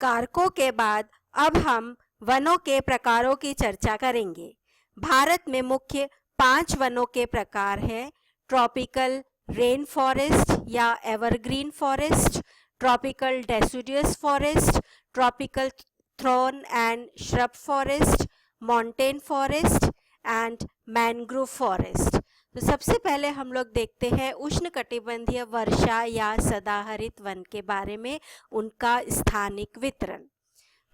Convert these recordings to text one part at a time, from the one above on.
कारकों के बाद अब हम वनों के प्रकारों की चर्चा करेंगे। भारत में मुख्य 5 वनों के प्रकार हैं: ट्रॉपिकल रेन फॉरेस्ट या evergreen forest, tropical deciduous forest, tropical thorn and shrub forest, mountain forest and mangrove forest. तो सबसे पहले हम लोग देखते हैं उष्णकटिबंधीय वर्षा या सदाहरित वन के बारे में, उनका स्थानिक वितरण।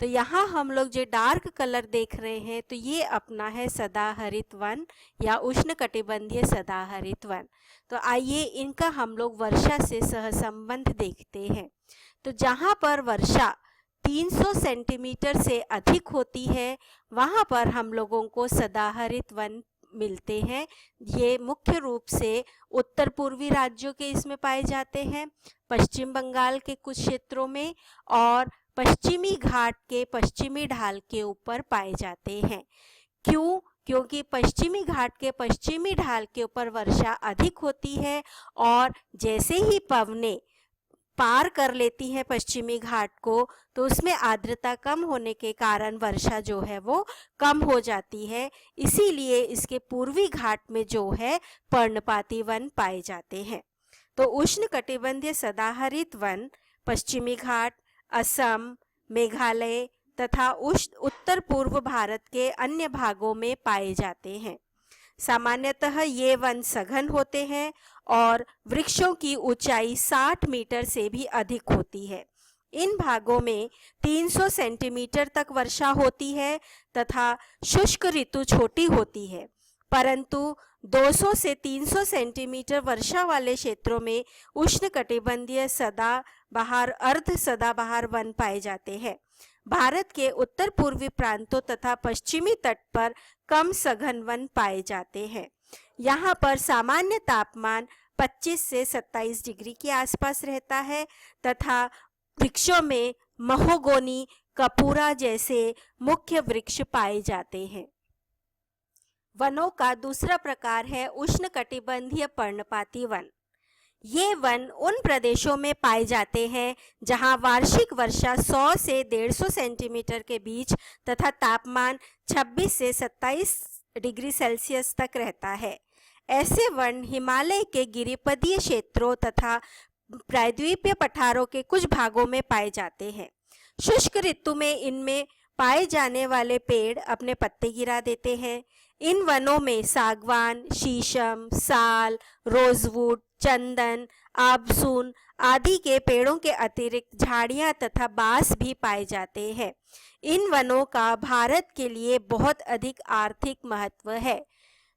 तो यहाँ हम लोग जो डार्क कलर देख रहे हैं तो ये अपना है सदाहरित वन या उष्णकटिबंधीय सदाहरित वन। तो आइए इनका हम लोग वर्षा से सहसंबंध देखते हैं। तो जहाँ पर वर्षा 300 सेंटीमीटर से अधिक होती है वहाँ पर हम लोगों को सदाहरित वन मिलते हैं। ये मुख्य रूप से उत्तर पूर्वी राज्यों के इसमें पाए जाते हैं, पश्चिम बंगाल के कुछ क्षेत्रों में और पश्चिमी घाट के पश्चिमी ढाल के ऊपर पाए जाते हैं। क्यों? क्योंकि पश्चिमी घाट के पश्चिमी ढाल के ऊपर वर्षा अधिक होती है और जैसे ही पवनें पार कर लेती हैं पश्चिमी घाट को तो उसमें आर्द्रता कम होने के कारण वर्षा जो है वो कम हो जाती है। इसीलिए इसके पूर्वी घाट में जो है पर्णपाती वन पाए जाते हैं। तो उष्णकटिबंधीय सदाहरित वन पश्चिमी घाट, असम, मेघालय तथा उत्तर पूर्व भारत के अन्य भागों में पाए जाते हैं। सामान्यतः ये वन सघन होते हैं और वृक्षों की ऊंचाई 60 मीटर से भी अधिक होती है। इन भागों में 300 सेंटीमीटर तक वर्षा होती है तथा शुष्क ऋतु छोटी होती है, परंतु 200 से 300 सेंटीमीटर वर्षा वाले क्षेत्रों में उष्णकटिबंधीय सदाबहार अर्ध सदाबहार वन पाए जाते हैं। भारत के उत्तर पूर्वी प्रांतों तथा पश्चिमी तट पर कम सघन वन पाए जाते हैं। यहाँ पर सामान्य तापमान 25 से 27 डिग्री के आसपास रहता है तथा वृक्षों में महोगोनी, कपूरा जैसे मुख्य वृक्ष पाए जाते हैं। वनों का दूसरा प्रकार है उष्णकटिबंधीय पर्णपाती वन। ये वन उन प्रदेशों में पाए जाते हैं जहां वार्षिक वर्षा 100 से 150 सेंटीमीटर के बीच तथा तापमान 26 से 27 डिग्री सेल्सियस तक रहता है। ऐसे वन हिमालय के गिरिपदीय क्षेत्रों तथा प्रायद्वीपीय पठारों के कुछ भागों में पाए जाते हैं। शुष्क ऋतु में इनमें पाए जाने वाले पेड़ अपने पत्ते गिरा देते हैं। इन वनों में सागवान, शीशम, साल, रोजवुड, चंदन, आबसून आदि के पेड़ों के अतिरिक्त झाड़ियां तथा बांस भी पाए जाते हैं। इन वनों का भारत के लिए बहुत अधिक आर्थिक महत्व है।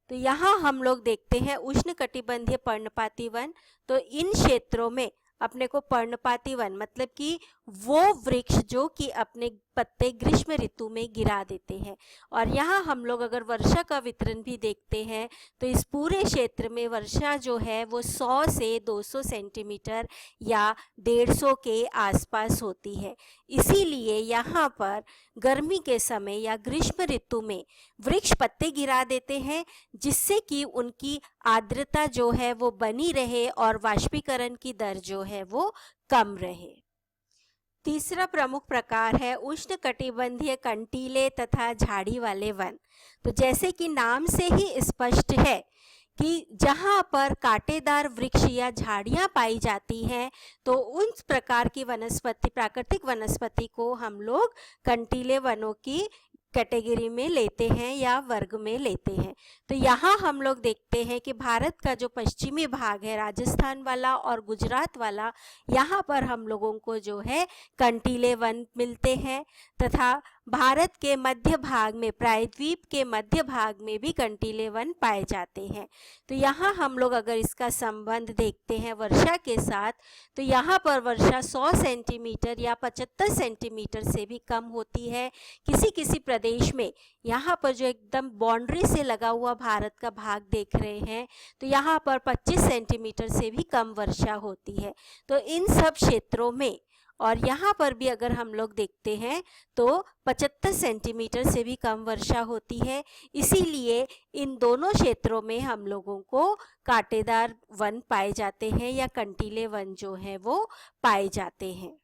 तो यहाँ हम लोग देखते हैं उष्णकटिबंधीय पर्णपाती वन। तो इन क्षेत्रों में अपने को पर्णपाती वन मतलब कि वो वृक्ष जो कि अपने पत्ते ग्रीष्म ऋतु में गिरा देते हैं। और यहाँ हम लोग अगर वर्षा का वितरण भी देखते हैं तो इस पूरे क्षेत्र में वर्षा जो है वो 100 से 200 सेंटीमीटर या 150 के आसपास होती है। इसीलिए यहाँ पर गर्मी के समय या ग्रीष्म ऋतु में वृक्ष पत्ते गिरा देते हैं जिससे कि उनकी आर्द्रता जो है वो बनी रहे और वाष्पीकरण की दर जो है वो कम रहे। तीसरा प्रमुख प्रकार है उष्णकटिबंधीय कंटीले तथा झाड़ी वाले वन। तो जैसे कि नाम से ही स्पष्ट है कि जहाँ पर कांटेदार वृक्ष या झाड़ियाँ पाई जाती हैं तो उन प्रकार की वनस्पति, प्राकृतिक वनस्पति को हम लोग कंटीले वनों की कैटेगरी में लेते हैं या वर्ग में लेते हैं। तो यहाँ हम लोग देखते हैं कि भारत का जो पश्चिमी भाग है, राजस्थान वाला और गुजरात वाला, यहाँ पर हम लोगों को जो है कंटीले वन मिलते हैं तथा भारत के मध्य भाग में, प्रायद्वीप के मध्य भाग में भी कंटीले वन पाए जाते हैं। तो यहाँ हम लोग अगर इसका संबंध देखते हैं वर्षा के साथ तो यहाँ पर वर्षा 100 सेंटीमीटर या 75 सेंटीमीटर से भी कम होती है। किसी किसी प्रदेश में यहाँ पर जो एकदम बाउंड्री से लगा हुआ भारत का भाग देख रहे हैं तो यहाँ पर 25 सेंटीमीटर से भी कम वर्षा होती है। तो इन सब क्षेत्रों में और यहाँ पर भी अगर हम लोग देखते हैं तो 75 सेंटीमीटर से भी कम वर्षा होती है। इसीलिए इन दोनों क्षेत्रों में हम लोगों को कांटेदार वन पाए जाते हैं या कंटीले वन जो है वो पाए जाते हैं।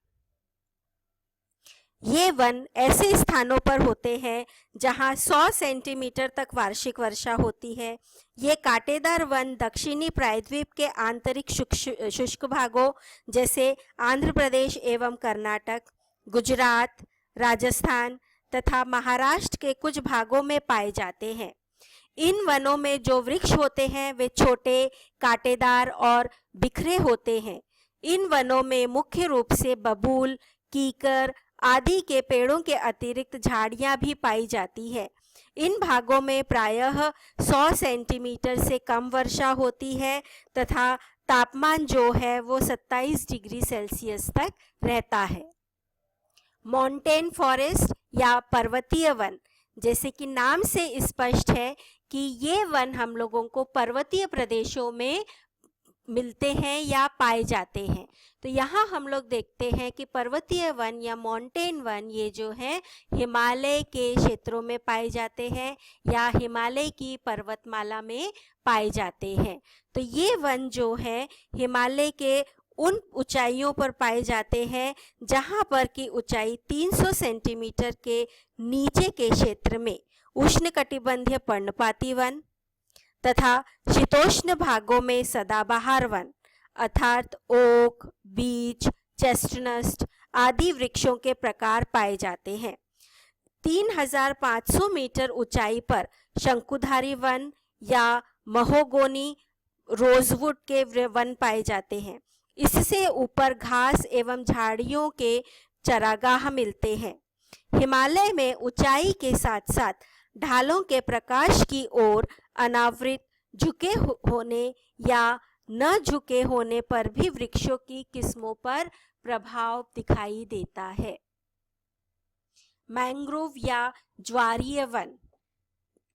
ये वन ऐसे स्थानों पर होते हैं जहां 100 सेंटीमीटर तक वार्षिक वर्षा होती है। ये कांटेदार वन दक्षिणी प्रायद्वीप के आंतरिक शुष्क भागों जैसे आंध्र प्रदेश एवं कर्नाटक, गुजरात, राजस्थान तथा महाराष्ट्र के कुछ भागों में पाए जाते हैं। इन वनों में जो वृक्ष होते हैं वे छोटे, कांटेदार और बिखरे होते हैं। इन वनों में मुख्य रूप से बबूल, कीकर आदि के पेड़ों के अतिरिक्त झाड़ियां भी पाई जाती है। इन भागों में प्रायः 100 सेंटीमीटर से कम वर्षा होती है तथा तापमान जो है वो 27 डिग्री सेल्सियस तक रहता है। माउंटेन फॉरेस्ट या पर्वतीय वन, जैसे कि नाम से स्पष्ट है कि ये वन हम लोगों को पर्वतीय प्रदेशों में मिलते हैं या पाए जाते हैं। तो यहाँ हम लोग देखते हैं कि पर्वतीय वन या माउंटेन वन ये जो है हिमालय के क्षेत्रों में पाए जाते हैं या हिमालय की पर्वतमाला में पाए जाते हैं। तो ये वन जो है हिमालय के उन ऊंचाइयों पर पाए जाते हैं जहाँ पर की ऊंचाई 300 सेंटीमीटर के नीचे के क्षेत्र में उष्णकटिबंधीय पर्णपाती वन तथा शीतोष्ण भागों में सदाबहार वन अर्थात ओक, बीच, चेस्टनट आदि वृक्षों के प्रकार पाए जाते हैं। 3500 मीटर ऊंचाई पर शंकुधारी वन या महोगोनी रोजवुड के वन पाए जाते हैं। इससे ऊपर घास एवं झाड़ियों के चरागाह मिलते हैं। हिमालय में ऊंचाई के साथ साथ ढालों के प्रकाश की ओर अनावृत, झुके होने या न झुके होने पर भी वृक्षों की किस्मों पर प्रभाव दिखाई देता है। मैंग्रोव या ज्वारीय वन,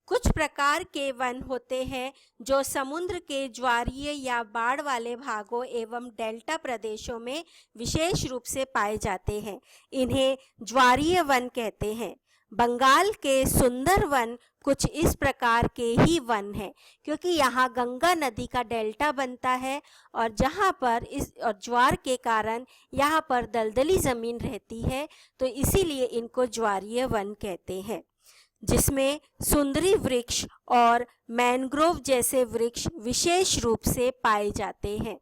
कुछ प्रकार के वन होते हैं जो समुद्र के ज्वारीय या बाढ़ वाले भागों एवं डेल्टा प्रदेशों में विशेष रूप से पाए जाते हैं। इन्हें ज्वारीय वन कहते हैं। बंगाल के सुंदर वन कुछ इस प्रकार के ही वन हैं, क्योंकि यहाँ गंगा नदी का डेल्टा बनता है और जहाँ पर और ज्वार के कारण यहाँ पर दलदली ज़मीन रहती है, तो इसीलिए इनको ज्वारीय वन कहते हैं, जिसमें सुंदरी वृक्ष और मैंग्रोव जैसे वृक्ष विशेष रूप से पाए जाते हैं।